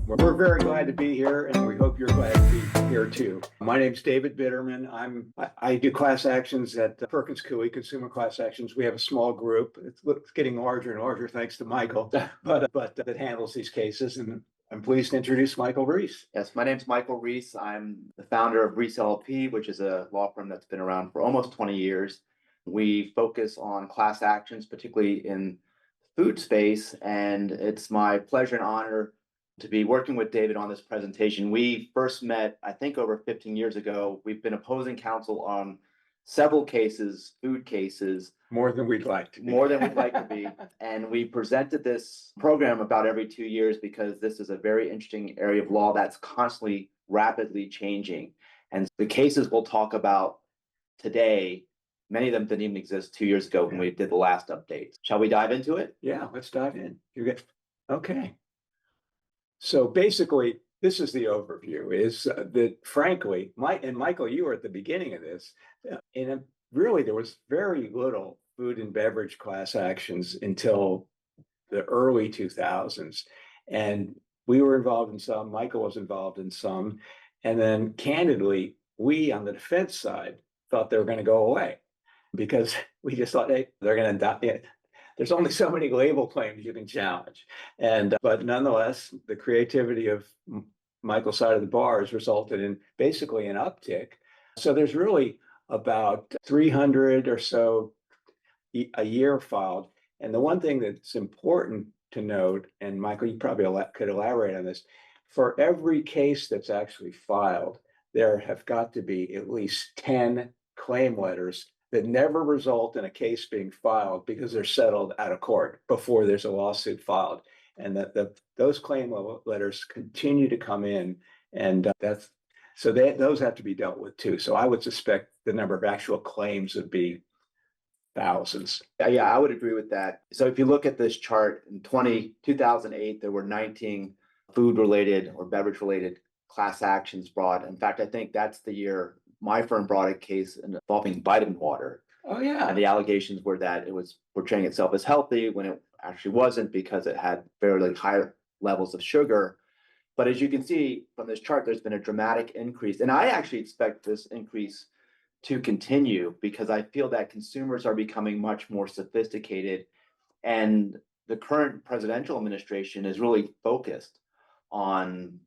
We're very glad to be here, and we hope you're glad to be here too. My name's David Biderman. I do class actions at Perkins Coie, consumer class actions. We have a small group. It's getting larger and larger thanks to Michael, but that handles these cases. And I'm pleased to introduce Michael Reese. Yes, my name's Michael Reese. I'm the founder of Reese LLP, which is a law firm that's been around for almost 20 years. We focus on class actions, particularly in food space, and it's my pleasure and honor to be working with David on this presentation. We first met, I think, over 15 years ago. We've been opposing counsel on several cases, food cases. More than we'd like to be. More than we'd like to be. And we presented this program about every 2 years because this is a very interesting area of law that's constantly rapidly changing. And the cases we'll talk about today, many of them didn't even exist 2 years ago when we did the last update. Shall we dive into it? Yeah, let's dive in. Okay. So basically, this is the overview, is that frankly, Michael, you were at the beginning of this, and really there was very little food and beverage class actions until the early 2000s. And we were involved in some, Michael was involved in some, and then candidly, we on the defense side thought they were going to go away because we just thought they're going to die. There's only so many label claims you can challenge. But nonetheless, the creativity of Michael's side of the bar has resulted in basically an uptick. So there's really about 300 or so a year filed. And the one thing that's important to note, and Michael, you probably could elaborate on this, for every case that's actually filed, there have got to be at least 10 claim letters that never result in a case being filed because they're settled out of court before there's a lawsuit filed. And those claim letters continue to come in, and those have to be dealt with too. So I would suspect the number of actual claims would be thousands. Yeah, I would agree with that. So if you look at this chart, in 2008, there were 19 food-related or beverage-related class actions brought. In fact, I think that's the year my firm brought a case involving vitamin water. Oh, yeah. And the allegations were that it was portraying itself as healthy when it actually wasn't because it had fairly high levels of sugar. But as you can see from this chart, there's been a dramatic increase. And I actually expect this increase to continue because I feel that consumers are becoming much more sophisticated. And the current presidential administration is really focused on